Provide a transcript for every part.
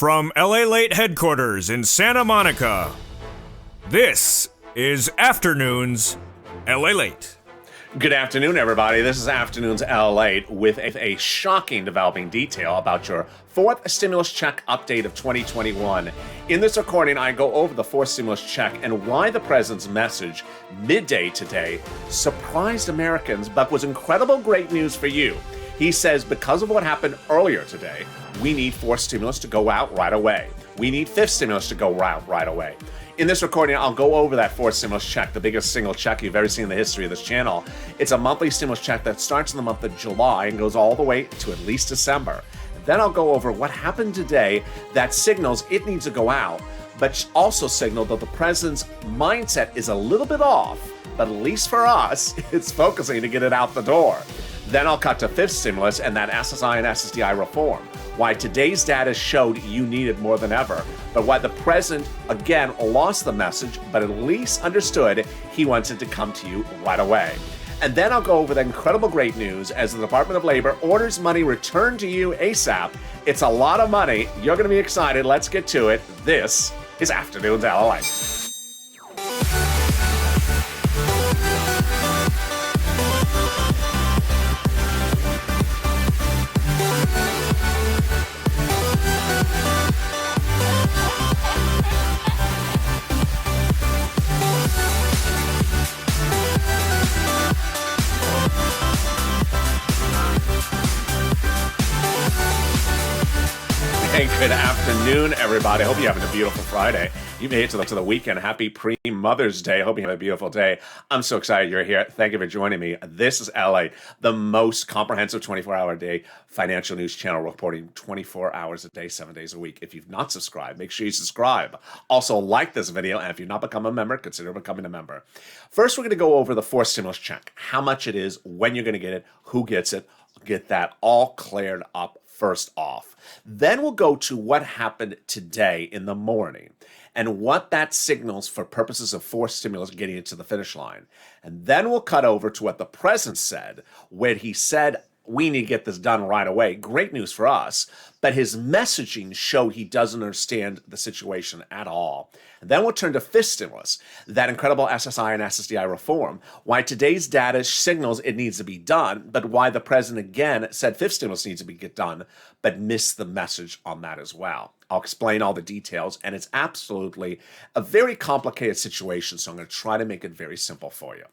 From LALATE headquarters in Santa Monica, this is Afternoons LALATE. Good afternoon, everybody. This is Afternoons LALATE with a shocking developing detail about your fourth stimulus check update of 2021. In this recording, I go over the fourth stimulus check and why the president's message midday today surprised Americans but was incredible great news for you. He says because of what happened earlier today, we need fourth stimulus to go out right away. We need fifth stimulus to go out right away. In this recording, I'll go over that fourth stimulus check, the biggest single check you've ever seen in the history of this channel. It's a monthly stimulus check that starts in the month of July and goes all the way to at least December. Then I'll go over what happened today that signals it needs to go out, but also signal that the president's mindset is a little bit off, but at least for us, it's focusing to get it out the door. Then I'll cut to fifth stimulus and that SSI and SSDI reform. Why today's data showed you need it more than ever, but why the president, again, lost the message, but at least understood he wants it to come to you right away. And then I'll go over the incredible great news as the Department of Labor orders money returned to you ASAP. It's a lot of money. You're going to be excited. Let's get to it. This is Afternoons LALATE. Hey, good afternoon, everybody. I hope you're having a beautiful Friday. You made it to the weekend. Happy pre-Mother's Day. Hope you have a beautiful day. I'm so excited you're here. Thank you for joining me. This is LALATE, the most comprehensive 24-hour-a-day financial news channel reporting 24 hours a day, 7 days a week. If you've not subscribed, make sure you subscribe. Also, like this video, and if you've not become a member, consider becoming a member. First, we're going to go over the fourth stimulus check, how much it is, when you're going to get it, who gets it. Get that all cleared up first off. Then we'll go to what happened today in the morning and what that signals for purposes of fourth stimulus getting it to the finish line. And then we'll cut over to what the president said, where he said, we need to get this done right away. Great news for us. But his messaging showed he doesn't understand the situation at all. And then we'll turn to fifth stimulus, that incredible SSI and SSDI reform, why today's data signals it needs to be done, but why the president again said fifth stimulus needs to get done, but missed the message on that as well. I'll explain all the details, and it's absolutely a very complicated situation, so I'm going to try to make it very simple for you.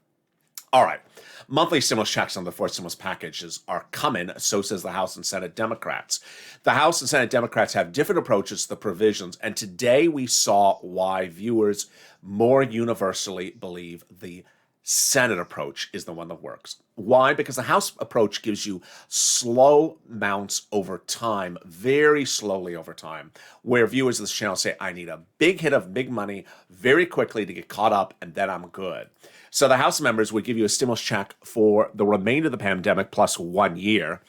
All right, monthly stimulus checks on the fourth stimulus packages are coming, so says the House and Senate Democrats. The House and Senate Democrats have different approaches to the provisions, and today we saw why viewers more universally believe the Senate approach is the one that works. Why? Because the House approach gives you slow mounts over time, very slowly over time, where viewers of this channel say, I need a big hit of big money very quickly to get caught up, and then I'm good. So the House members would give you a stimulus check for the remainder of the pandemic plus 1 year.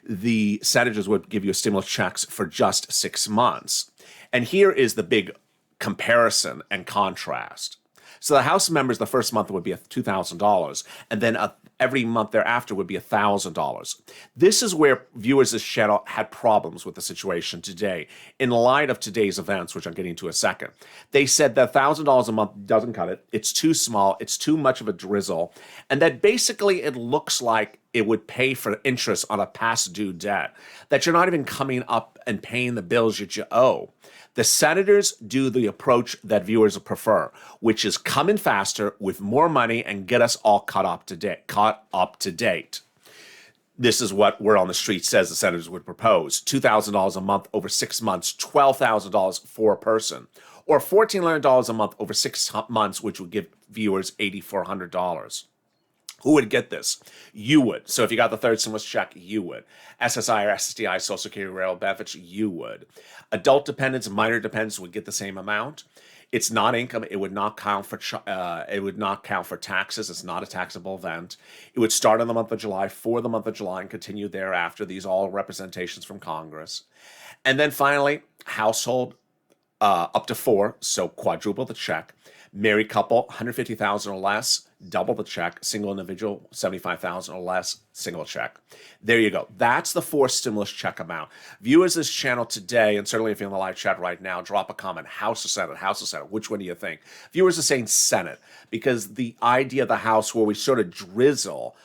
The senators would give you stimulus checks for just 6 months. And here is the big comparison and contrast. So the House members, the first month would be $2,000, and then every month thereafter would be $1,000. This is where viewers of this channel had problems with the situation today. In light of today's events, which I'm getting to in a second, they said that $1,000 a month doesn't cut it. It's too small. It's too much of a drizzle. And that basically it looks like it would pay for interest on a past due debt, that you're not even coming up and paying the bills that you owe. The senators do the approach that viewers prefer, which is come in faster with more money and get us all caught up to date. This is what Word on the Street says the senators would propose. $2,000 a month over 6 months, $12,000 for a person, or $1,400 a month over 6 months, which would give viewers $8,400. Who would get this? You would. So if you got the third stimulus check, you would. SSI or SSDI, Social Security, rail benefits, you would. Adult dependents, minor dependents would get the same amount. It's not income. It would not count for taxes. It's not a taxable event. It would start in the month of July for the month of July and continue thereafter. These are all representations from Congress. And then finally, household up to 4, so quadruple the check. Married couple, $150,000 or less, double the check, single individual, 75,000 or less, single check. There you go. That's the forced stimulus check amount. Viewers of this channel today, and certainly if you're in the live chat right now, drop a comment. House or Senate? House or Senate? Which one do you think? Viewers are saying Senate because the idea of the House where we sort of drizzle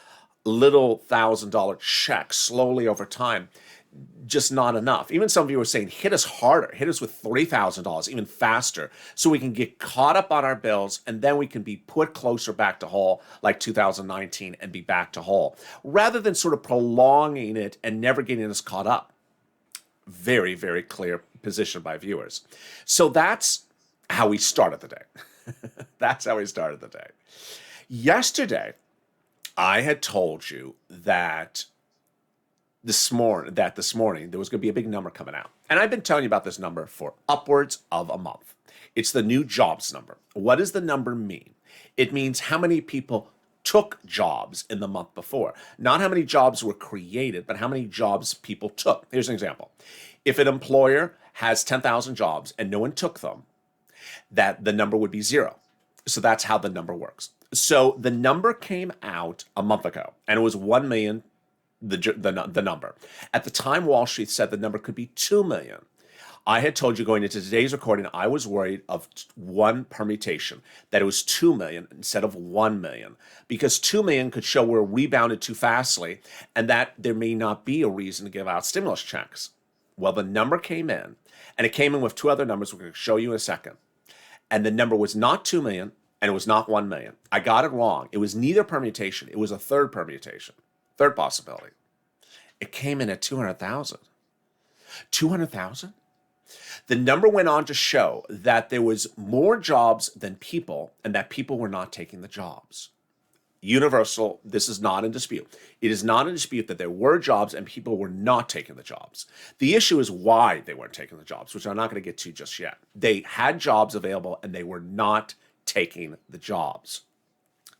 little $1,000 checks slowly over time, just not enough. Even some of you are saying, hit us harder, hit us with $3,000, even faster, so we can get caught up on our bills and then we can be put closer back to whole like 2019 and be back to whole, rather than sort of prolonging it and never getting us caught up. Very, very clear position by viewers. So that's how we started the day. That's how we started the day. Yesterday, I had told you that this morning there was going to be a big number coming out. And I've been telling you about this number for upwards of a month. It's the new jobs number. What does the number mean? It means how many people took jobs in the month before. Not how many jobs were created, but how many jobs people took. Here's an example. If an employer has 10,000 jobs and no one took them, that the number would be 0. So that's how the number works. So the number came out a month ago, and it was 1 million. The number. At the time, Wall Street said the number could be 2 million. I had told you going into today's recording, I was worried of one permutation, that it was 2 million instead of 1 million, because 2 million could show we're rebounded too fastly and that there may not be a reason to give out stimulus checks. Well, the number came in, and it came in with 2 other numbers we're going to show you in a second. And the number was not 2 million, and it was not 1 million. I got it wrong. It was neither permutation. It was a third permutation. Third possibility. It came in at 200,000. 200,000? The number went on to show that there was more jobs than people and that people were not taking the jobs. Universal, this is not in dispute. It is not in dispute that there were jobs and people were not taking the jobs. The issue is why they weren't taking the jobs, which I'm not going to get to just yet. They had jobs available and they were not taking the jobs.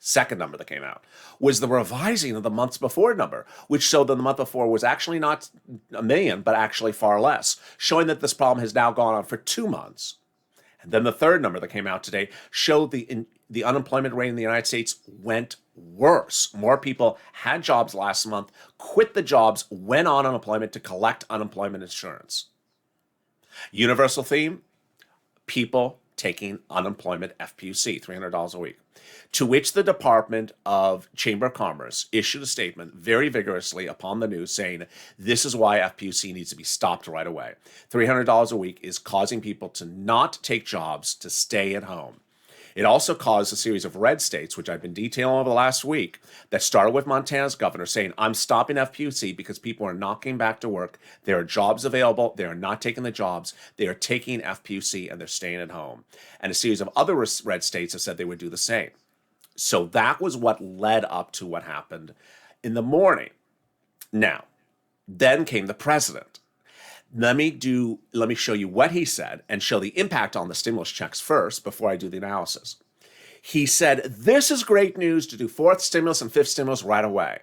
Second number that came out was the revising of the months before number, which showed that the month before was actually not 1 million, but actually far less, showing that this problem has now gone on for 2 months. And then the third number that came out today showed the unemployment rate in the United States went worse. More people had jobs last month, quit the jobs, went on unemployment to collect unemployment insurance. Universal theme, people taking unemployment FPUC, $300 a week. To which the Department of Chamber of Commerce issued a statement very vigorously upon the news saying, this is why FPUC needs to be stopped right away. $300 a week is causing people to not take jobs, to stay at home. It also caused a series of red states, which I've been detailing over the last week, that started with Montana's governor saying, I'm stopping FPUC because people are not getting back to work. There are jobs available. They are not taking the jobs. They are taking FPUC and they're staying at home. And a series of other red states have said they would do the same. So that was what led up to what happened in the morning. Now, then came the president. Let me show you what he said and show the impact on the stimulus checks first before I do the analysis. He said, this is great news to do 4th stimulus and 5th stimulus right away.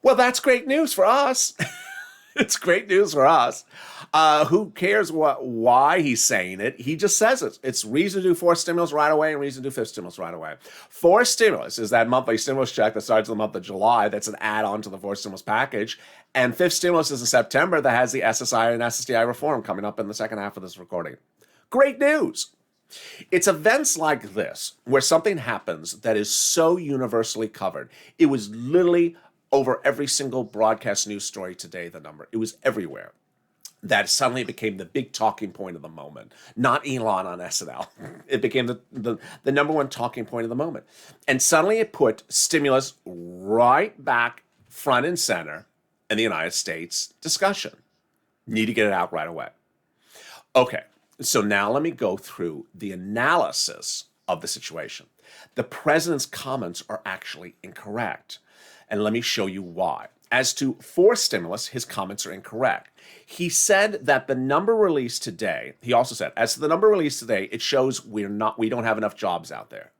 Well, that's great news for us. It's great news for us. Who cares why he's saying it? He just says it. It's reason to do 4th stimulus right away and reason to do 5th stimulus right away. 4th stimulus is that monthly stimulus check that starts in the month of July. That's an add-on to the 4th stimulus package. And 5th stimulus is in September that has the SSI and SSDI reform coming up in the second half of this recording. Great news. It's events like this where something happens that is so universally covered. It was literally over every single broadcast news story today, the number. It was everywhere. That suddenly became the big talking point of the moment. Not Elon on SNL. It became the number one talking point of the moment. And suddenly it put stimulus right back front and center in the United States discussion. Need to get it out right away. Okay, so now let me go through the analysis of the situation. The president's comments are actually incorrect. And let me show you why. As to 4th stimulus, his comments are incorrect. He said that the number released today, he also said, as to the number released today, it shows we don't have enough jobs out there.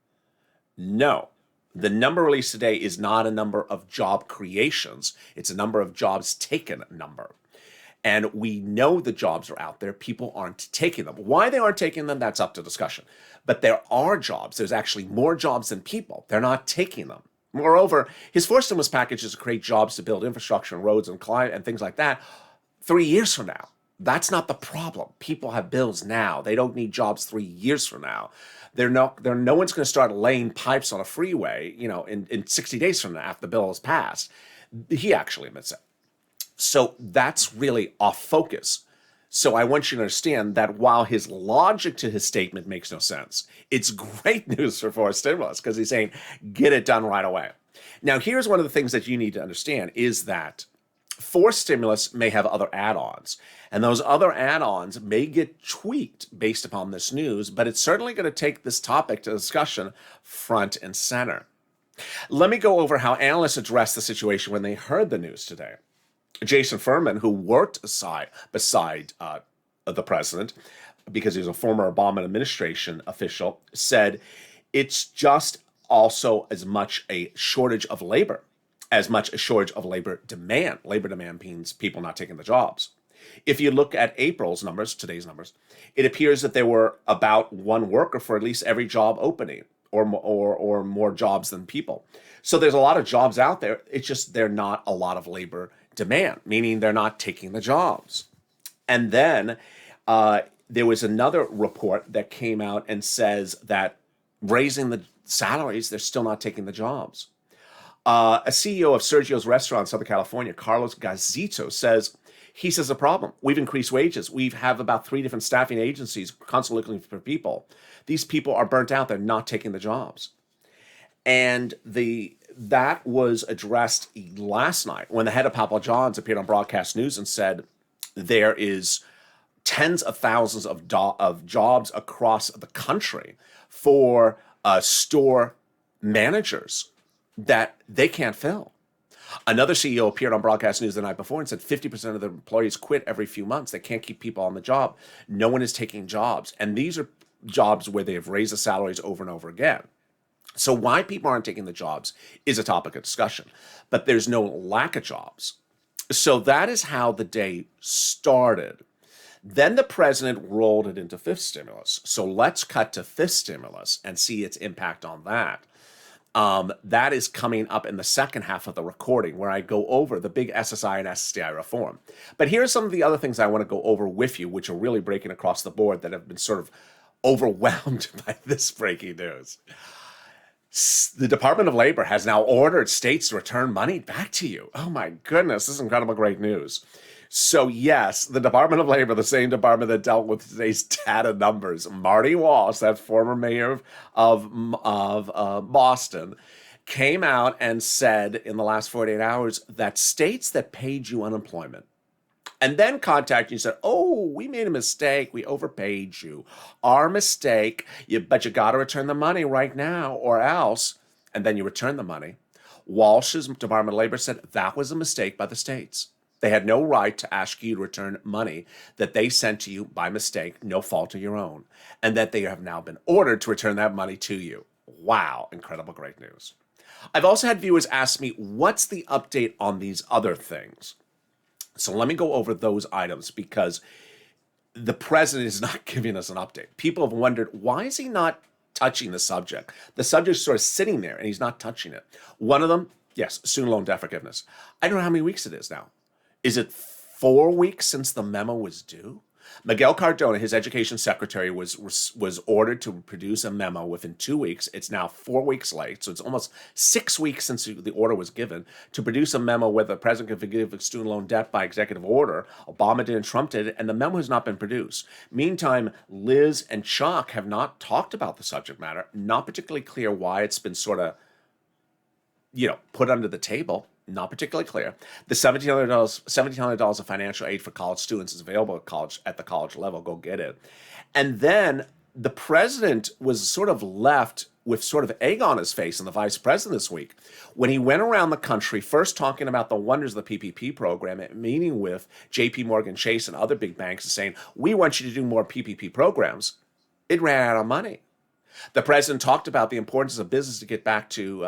No, the number released today is not a number of job creations. It's a number of jobs taken number. And we know the jobs are out there. People aren't taking them. Why they aren't taking them, that's up to discussion. But there are jobs. There's actually more jobs than people. They're not taking them. Moreover, his fourth stimulus package is to create jobs to build infrastructure and roads and climate and things like that 3 years from now. That's not the problem. People have bills now. They don't need jobs 3 years from now. No one's going to start laying pipes on a freeway, in 60 days from now after the bill is passed. He actually admits it. So that's really off focus. So I want you to understand that while his logic to his statement makes no sense, it's great news for forced stimulus because he's saying, get it done right away. Now, here's one of the things that you need to understand is that forced stimulus may have other add-ons, and those other add-ons may get tweaked based upon this news, but it's certainly going to take this topic to discussion front and center. Let me go over how analysts addressed the situation when they heard the news today. Jason Furman, who worked beside the president, because he was a former Obama administration official, said it's just also as much a shortage of labor, as much a shortage of labor demand. Labor demand means people not taking the jobs. If you look at April's numbers, today's numbers, it appears that there were about one worker for at least every job opening, or more jobs than people. So there's a lot of jobs out there. It's just they're not a lot of labor demand, meaning they're not taking the jobs. And then there was another report that came out and says that raising the salaries, they're still not taking the jobs. A CEO of Sergio's restaurant in Southern California, Carlos Gazito, says the problem. We've increased wages. We have about 3 different staffing agencies constantly looking for people. These people are burnt out. They're not taking the jobs. And that was addressed last night when the head of Papa John's appeared on broadcast news and said there is tens of thousands of jobs across the country for store managers that they can't fill. Another CEO appeared on broadcast news the night before and said 50% of the employees quit every few months. They can't keep people on the job. No one is taking jobs. And these are jobs where they have raised the salaries over and over again. So why people aren't taking the jobs is a topic of discussion, but there's no lack of jobs. So that is how the day started. Then the president rolled it into fifth stimulus. So let's cut to fifth stimulus and see its impact on that. That is coming up in the second half of the recording where I go over the big SSI and SSDI reform. But here are some of the other things I want to go over with you, which are really breaking across the board that have been sort of overwhelmed by this breaking news. The Department of Labor has now ordered states to return money back to you. Oh my goodness, this is incredible great news. So yes, the Department of Labor, the same department that dealt with today's data numbers, Marty Walsh, that former mayor of Boston, came out and said in the last 48 hours that states that paid you unemployment and then contacted you and said, oh, we made a mistake. We overpaid you. Our mistake, but you got to return the money right now or else. And then you return the money. Walsh's Department of Labor said that was a mistake by the states. They had no right to ask you to return money that they sent to you by mistake, no fault of your own, and that they have now been ordered to return that money to you. Wow, incredible great news. I've also had viewers ask me, what's the update on these other things? So let me go over those items because the president is not giving us an update. People have wondered, why is he not touching the subject? The subject's sort of sitting there and he's not touching it. One of them, yes, student loan debt forgiveness. I don't know how many weeks it is now. Is it 4 weeks since the memo was due? Miguel Cardona, his education secretary, was ordered to produce a memo within 2 weeks. It's now 4 weeks late, so it's almost 6 weeks since the order was given to produce a memo where the president can forgive student loan debt by executive order. Obama did and Trump did, and the memo has not been produced. Meantime, Liz and Chuck have not talked about the subject matter. Not particularly clear why it's been sort of, put under the table. Not particularly clear. The $1,700 of financial aid for college students is available at the college level. Go get it. And then the president was sort of left with sort of egg on his face, and the vice president this week, when he went around the country first talking about the wonders of the PPP program, meeting with JP Morgan Chase and other big banks and saying, we want you to do more PPP programs. It ran out of money. The president talked about the importance of business to get back to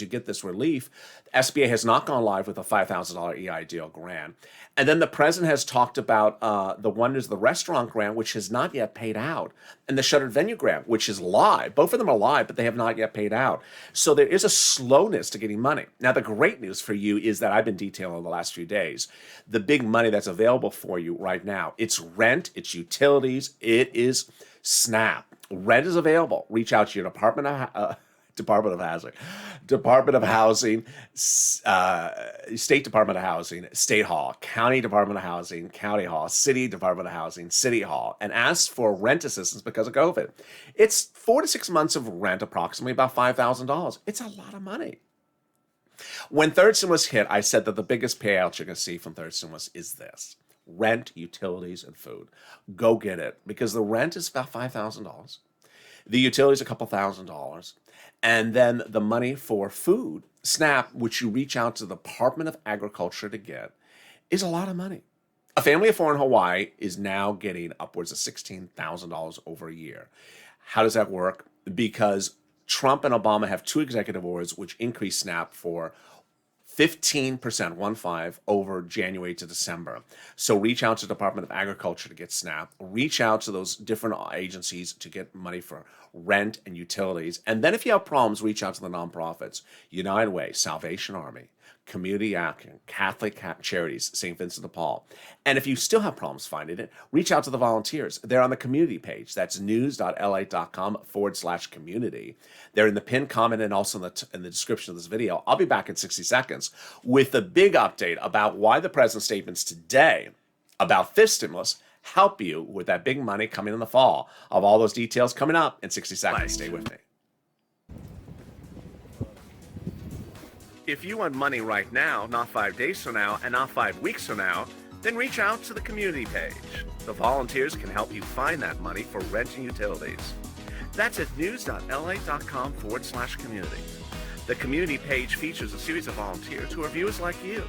get this relief. SBA has not gone live with a $5,000 EIDL grant. And then the president has talked about the Wonders of the Restaurant grant, which has not yet paid out, and the Shuttered Venue grant, which is live. Both of them are live, but they have not yet paid out. So there is a slowness to getting money. Now, the great news for you is that I've been detailing the last few days the big money that's available for you right now. It's rent, it's utilities, it is SNAP. Rent is available. Reach out to your Department of Housing, State Department of Housing, State Hall, County Department of Housing, County Hall, City Department of Housing, City Hall, and ask for rent assistance because of COVID. It's 4 to 6 months of rent, approximately about $5,000. It's a lot of money. When third stimulus hit, I said that the biggest payout you're going to see from third stimulus is this: rent, utilities, and food. Go get it, because the rent is about $5,000. The utilities, a couple $1,000. And then the money for food, SNAP, which you reach out to the Department of Agriculture to get, is a lot of money. A family of four in Hawaii is now getting upwards of $16,000 over a year. How does that work? Because Trump and Obama have 2 executive orders which increase SNAP for 15%, 1.5, over January to December. So reach out to the Department of Agriculture to get SNAP. Reach out to those different agencies to get money for rent and utilities. And then if you have problems, reach out to the nonprofits: United Way, Salvation Army, Community Action, Catholic Charities, St. Vincent de Paul. And if you still have problems finding it, reach out to the volunteers. They're on the community page. That's news.la.com/community. They're in the pinned comment and also in the description of this video. I'll be back in 60 seconds with a big update about why the president's statements today about fifth stimulus help you with that big money coming in the fall. Of all those details coming up in 60 seconds. Stay with me. If you want money right now, not 5 days from now, and not 5 weeks from now, then reach out to the community page. The volunteers can help you find that money for rent and utilities. That's at news.la.com/community. The community page features a series of volunteers who are viewers like you.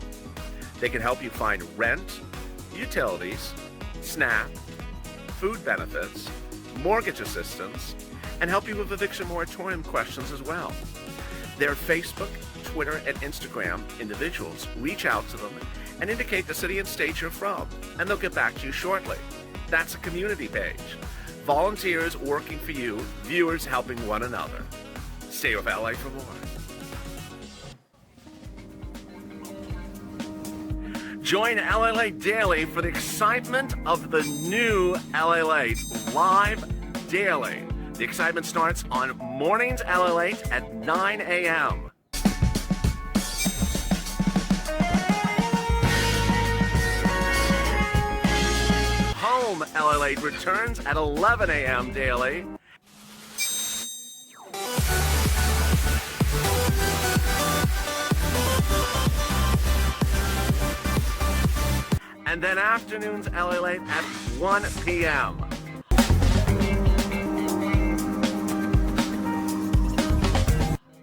They can help you find rent, utilities, SNAP, food benefits, mortgage assistance, and help you with eviction moratorium questions as well. Their Facebook, Twitter, and Instagram individuals reach out to them and indicate the city and state you're from, and they'll get back to you shortly. That's a community page. Volunteers working for you, viewers helping one another. Stay with LA for more. Join LALATE Daily for the excitement of the new LALATE live daily. The excitement starts on mornings LALATE at 9 a.m. Home LALATE returns at 11 a.m. daily. And then afternoons LALATE at 1 p.m.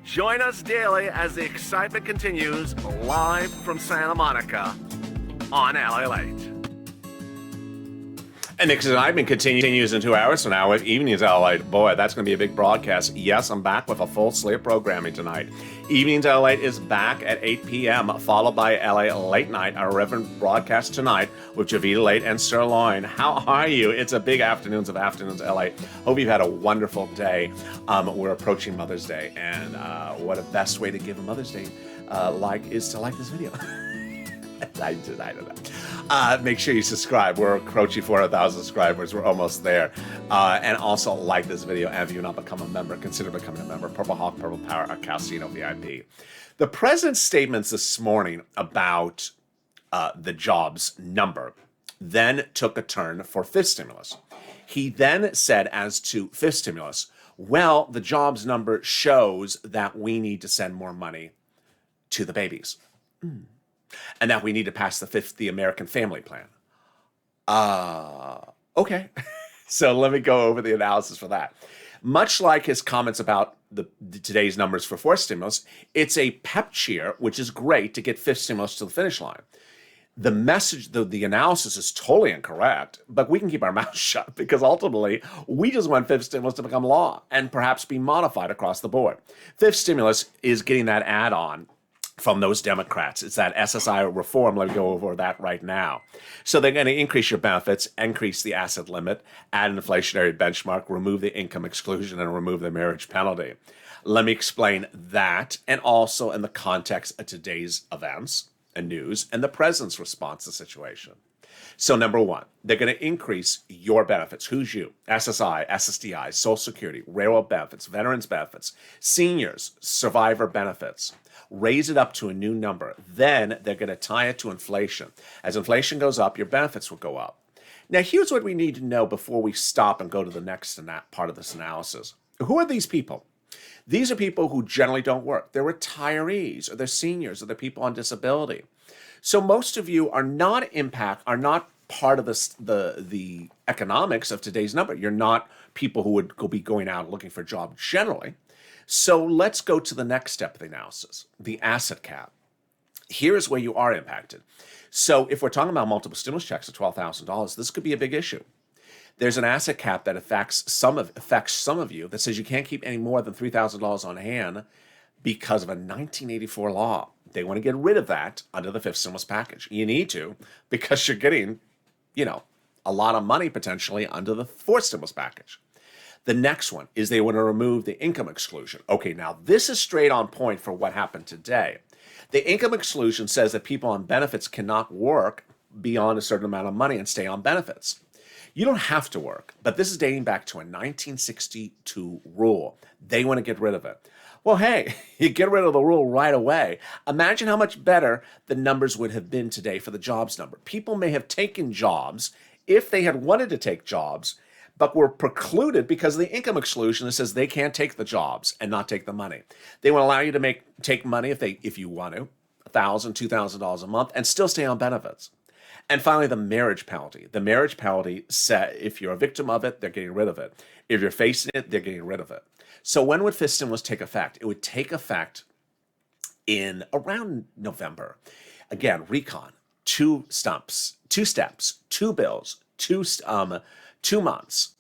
Join us daily as the excitement continues live from Santa Monica on LALATE. And the excitement continues in 2 hours from now with Evenings LALATE. Boy, that's going to be a big broadcast. Yes, I'm back with a full slate of programming tonight. Evenings LALATE is back at 8 p.m., followed by LA Late Night, our Reverend broadcast tonight with Javita Late and Sirloin. How are you? It's a big Afternoons of Afternoons LA. Hope you've had a wonderful day. We're approaching Mother's Day, and what a best way to give a Mother's Day is to like this video. I don't know. Make sure you subscribe. We're approaching 400,000 subscribers. We're almost there. And also like this video. And if you've not become a member, consider becoming a member. Purple Hawk, Purple Power, or Calcino VIP. The president's statements this morning about the jobs number then took a turn for fifth stimulus. He then said as to fifth stimulus, well, the jobs number shows that we need to send more money to the babies. And that we need to pass the American Family Plan. Okay. So let me go over the analysis for that. Much like his comments about today's numbers for fourth stimulus, it's a pep cheer, which is great to get fifth stimulus to the finish line. The message, the analysis is totally incorrect, but we can keep our mouth shut because ultimately we just want fifth stimulus to become law and perhaps be modified across the board. Fifth stimulus is getting that add-on from those Democrats. It's that SSI reform. Let me go over that right now. So they're going to increase your benefits, increase the asset limit, add an inflationary benchmark, remove the income exclusion, and remove the marriage penalty. Let me explain that, and also in the context of today's events and news and the president's response to the situation. So number one, they're going to increase your benefits. Who's you? SSI, SSDI, Social Security, railroad benefits, veterans benefits, seniors, survivor benefits. Raise it up to a new number. Then they're going to tie it to inflation. As inflation goes up, your benefits will go up. Now, here's what we need to know before we stop and go to the next part of this analysis. Who are these people? These are people who generally don't work. They're retirees, or they're seniors, or they're people on disability. So most of you are not part of the economics of today's number. You're not people who would be going out looking for a job generally. So let's go to the next step of the analysis, the asset cap. Here's where you are impacted. So if we're talking about multiple stimulus checks of $12,000, this could be a big issue. There's an asset cap that affects some of you that says you can't keep any more than $3,000 on hand because of a 1984 law. They want to get rid of that under the fifth stimulus package. You need to, because you're getting, a lot of money potentially under the fourth stimulus package. The next one is they want to remove the income exclusion. Okay, now this is straight on point for what happened today. The income exclusion says that people on benefits cannot work beyond a certain amount of money and stay on benefits. You don't have to work, but this is dating back to a 1962 rule. They want to get rid of it. Well, hey, you get rid of the rule right away. Imagine how much better the numbers would have been today for the jobs number. People may have taken jobs if they had wanted to take jobs, but were precluded because of the income exclusion that says they can't take the jobs and not take the money. They will allow you to take money if you want to, $1,000, $2,000 a month, and still stay on benefits. And finally, the marriage penalty. The marriage penalty said if you're a victim of it, they're getting rid of it. If you're facing it, they're getting rid of it. So when would fifth stimulus take effect? It would take effect in around November. Again, recon, two steps, two bills, 2 months.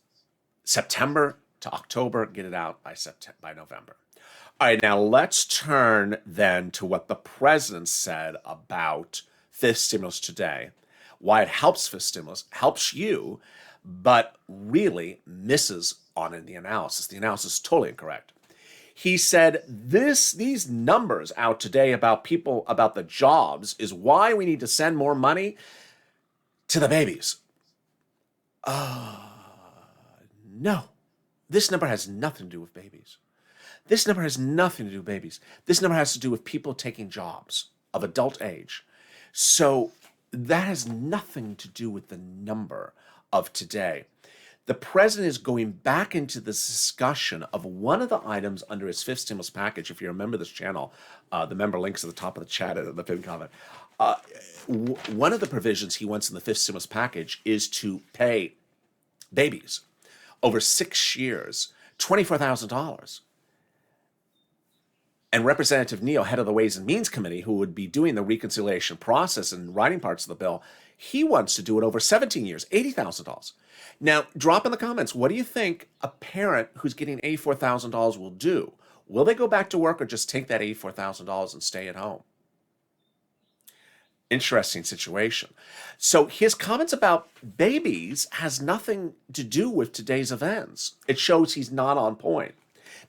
September to October, get it out by November. All right, now let's turn then to what the president said about fifth stimulus today. Why it helps fifth stimulus, helps you, but really misses on in the analysis. The analysis is totally incorrect. He said these numbers out today about the jobs is why we need to send more money to the babies. No, this number has nothing to do with babies. This number has nothing to do with babies. This number has to do with people taking jobs of adult age. So that has nothing to do with the number of today. The president is going back into this discussion of one of the items under his fifth stimulus package. If you remember this channel, the member links at the top of the chat and the pinned comment. One of the provisions he wants in the fifth stimulus package is to pay babies over 6 years $24,000. And Representative Neal, head of the Ways and Means Committee, who would be doing the reconciliation process and writing parts of the bill, he wants to do it over 17 years, $80,000. Now, drop in the comments, what do you think a parent who's getting $84,000 will do? Will they go back to work or just take that $84,000 and stay at home? Interesting situation. So his comments about babies has nothing to do with today's events. It shows he's not on point.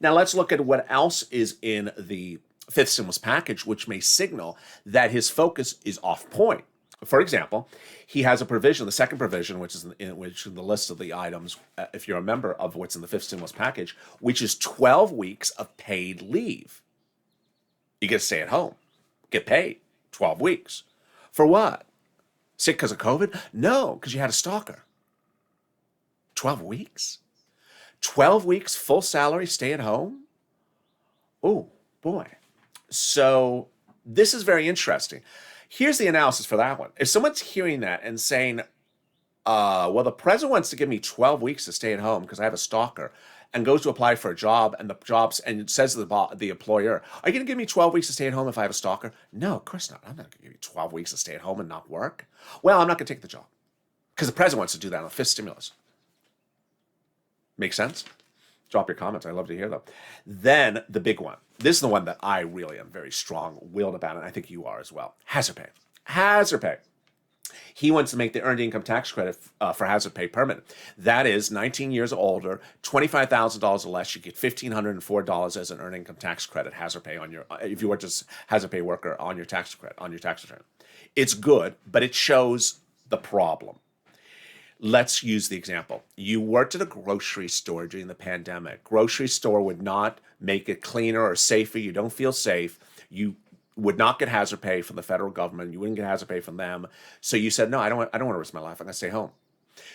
Now let's look at what else is in the fifth stimulus package, which may signal that his focus is off point. For example, he has a provision, the second provision, which is in the list of the items, if you're a member of what's in the fifth stimulus package, which is 12 weeks of paid leave. You get to stay at home, get paid 12 weeks. For what? Sick because of COVID? No, because you had a stalker. 12 weeks? 12 weeks, full salary, stay at home? Oh, boy. So this is very interesting. Here's the analysis for that one. If someone's hearing that and saying, Well, the president wants to give me 12 weeks to stay at home because I have a stalker, and goes to apply for a job, and it says to the employer, "Are you going to give me 12 weeks to stay at home if I have a stalker?" No, of course not. I'm not going to give you 12 weeks to stay at home and not work. Well, I'm not going to take the job because the president wants to do that on the fifth stimulus. Make sense? Drop your comments. I'd love to hear them. Then the big one. This is the one that I really am very strong-willed about, and I think you are as well. Hazard pay. Hazard pay. He wants to make the earned income tax credit for hazard pay permanent. That is 19 years or older, $25,000 or less, you get $1,504 as an earned income tax credit hazard pay on your, if you were just hazard pay worker on your tax credit, on your tax return. It's good, but it shows the problem. Let's use the example. You worked at a grocery store during the pandemic. Grocery store would not make it cleaner or safer. You don't feel safe. You would not get hazard pay from the federal government. You wouldn't get hazard pay from them. So you said, no, I don't want to risk my life. I'm going to stay home.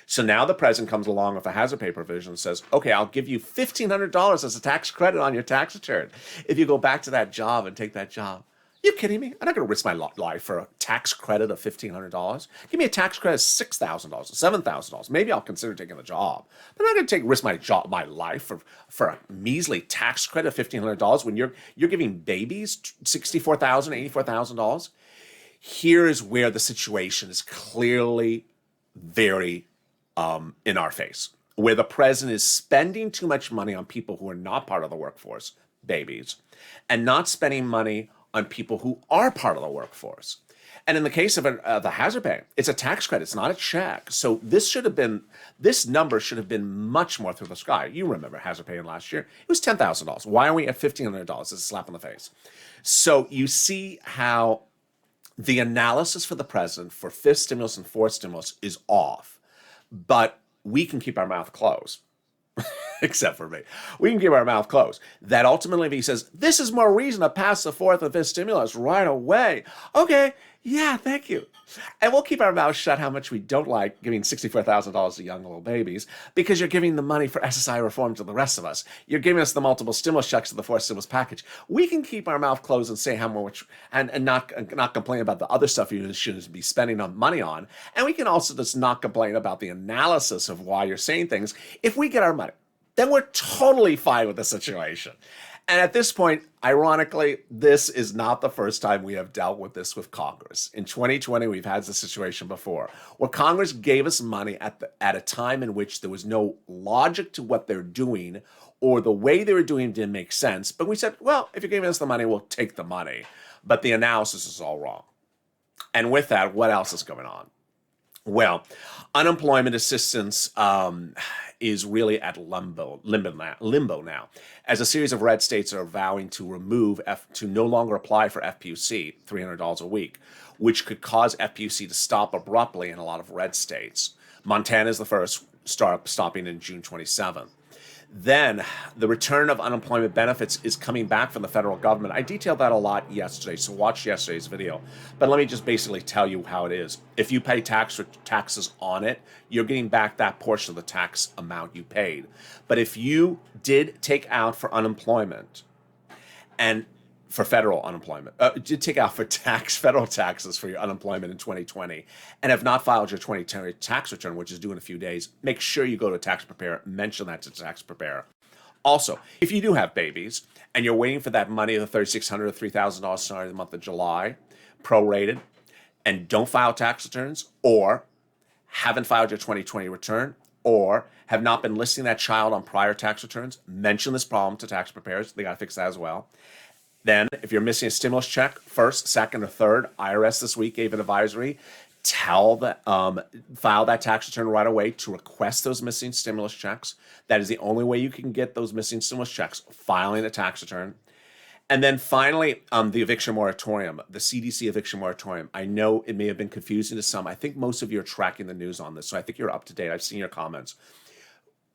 So now the president comes along with a hazard pay provision and says, okay, I'll give you $1,500 as a tax credit on your tax return if you go back to that job and take that job. You kidding me? I'm not going to risk my life for a tax credit of $1,500. Give me a tax credit of $6,000, $7,000. Maybe I'll consider taking the job. But I'm not going to risk my life for a measly tax credit of $1,500 when you're giving babies $64,000, $84,000. Here is where the situation is clearly very in our face, where the president is spending too much money on people who are not part of the workforce, babies, and not spending money on people who are part of the workforce. And in the case of the hazard pay, it's a tax credit, it's not a check. So this number should have been much more through the sky. You remember hazard pay in last year, it was $10,000. Why are we at $1,500? It's a slap in the face. So you see how the analysis for the president for fifth stimulus and fourth stimulus is off, but we can keep our mouth closed. Except for me. We can keep our mouth closed. That ultimately, if he says, this is more reason to pass the fourth and fifth stimulus right away. Okay, yeah, thank you. And we'll keep our mouths shut how much we don't like giving $64,000 to young little babies because you're giving the money for SSI reform to the rest of us. You're giving us the multiple stimulus checks of the fourth stimulus package. We can keep our mouth closed and say how much, and not complain about the other stuff you should be spending money on. And we can also just not complain about the analysis of why you're saying things. If we get our money, then we're totally fine with the situation. And at this point, ironically, this is not the first time we have dealt with this with Congress. In 2020, we've had this situation before, where Congress gave us money at a time in which there was no logic to what they're doing, or the way they were doing didn't make sense. But we said, well, if you're giving us the money, we'll take the money. But the analysis is all wrong. And with that, what else is going on? Well, unemployment assistance is really at limbo now, as a series of red states are vowing to no longer apply for FPUC, $300 a week, which could cause FPUC to stop abruptly in a lot of red states. Montana is the first, stopping in June 27th. Then the return of unemployment benefits is coming back from the federal government. I detailed that a lot yesterday, so watch yesterday's video. But let me just basically tell you how it is. If you pay taxes on it, you're getting back that portion of the tax amount you paid. But if you did take out for unemployment and for federal unemployment, did take out for federal taxes for your unemployment in 2020, and have not filed your 2020 tax return, which is due in a few days, make sure you go to a tax preparer, mention that to the tax preparer. Also, if you do have babies and you're waiting for that money, the $3,600 or $3,000 starting the month of July, prorated, and don't file tax returns, or haven't filed your 2020 return, or have not been listing that child on prior tax returns, mention this problem to tax preparers. They got to fix that as well. Then, if you're missing a stimulus check, first, second, or third, IRS this week gave an advisory. File that tax return right away to request those missing stimulus checks. That is the only way you can get those missing stimulus checks, filing a tax return. And then finally, the eviction moratorium, the CDC eviction moratorium. I know it may have been confusing to some. I think most of you are tracking the news on this, so I think you're up to date. I've seen your comments.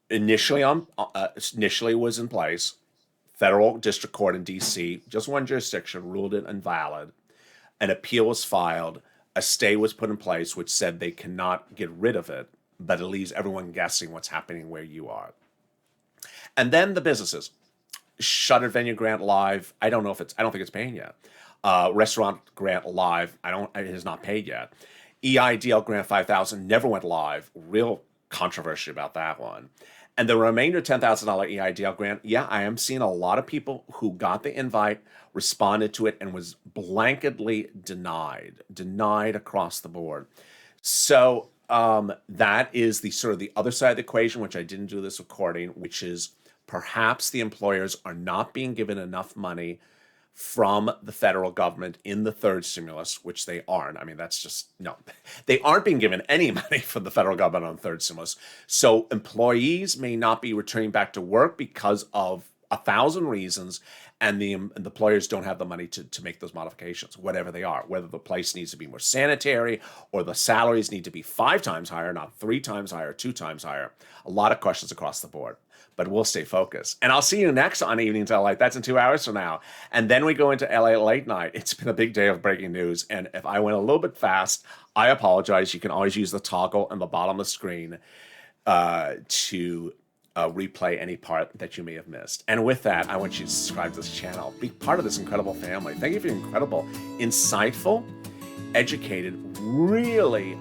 Initially was in place. Federal District Court in D.C., just one jurisdiction, ruled it invalid. An appeal was filed. A stay was put in place, which said they cannot get rid of it, but it leaves everyone guessing what's happening where you are. And then the businesses. Shuttered Venue Grant Live. I don't think it's paying yet. Restaurant Grant Live. It is not paid yet. EIDL Grant 5000 never went live. Real controversy about that one. And the remainder $10,000 EIDL grant, yeah, I am seeing a lot of people who got the invite, responded to it, and was blanketly denied across the board. So that is the sort of the other side of the equation, which I didn't do this recording, which is perhaps the employers are not being given enough money from the federal government in the third stimulus, which they aren't. I mean, that's just, no. They aren't being given any money from the federal government on the third stimulus. So employees may not be returning back to work because of 1,000 reasons, and the employers don't have the money to make those modifications, whatever they are, whether the place needs to be more sanitary or the salaries need to be 5 times higher, not 3 times higher, 2 times higher. A lot of questions across the board. But we'll stay focused. And I'll see you next on Evenings LA. That's in 2 hours from now. And then we go into LA Late Night. It's been a big day of breaking news. And if I went a little bit fast, I apologize. You can always use the toggle on the bottom of the screen to replay any part that you may have missed. And with that, I want you to subscribe to this channel. Be part of this incredible family. Thank you for your incredible, insightful, educated, really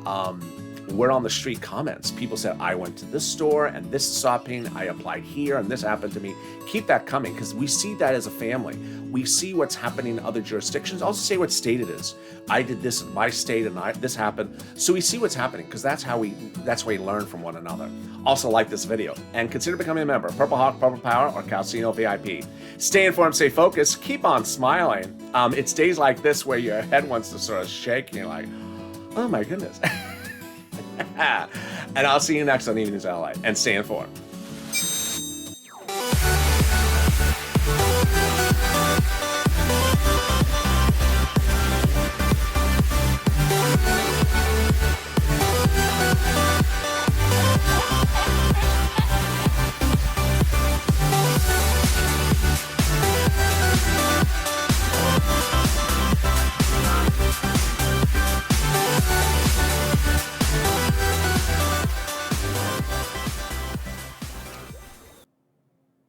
word on the street comments. People said, I went to this store and this is shopping, I applied here and this happened to me. Keep that coming, because we see that as a family. We see what's happening in other jurisdictions. Also say what state it is. I did this in my state and this happened. So we see what's happening, because that's how we learn from one another. Also like this video and consider becoming a member. Purple Hawk, Purple Power, or Calcino VIP. Stay informed, stay focused, keep on smiling. It's days like this where your head wants to sort of shake and you're like, oh my goodness. And I'll see you next on Evenings LA. And stay informed.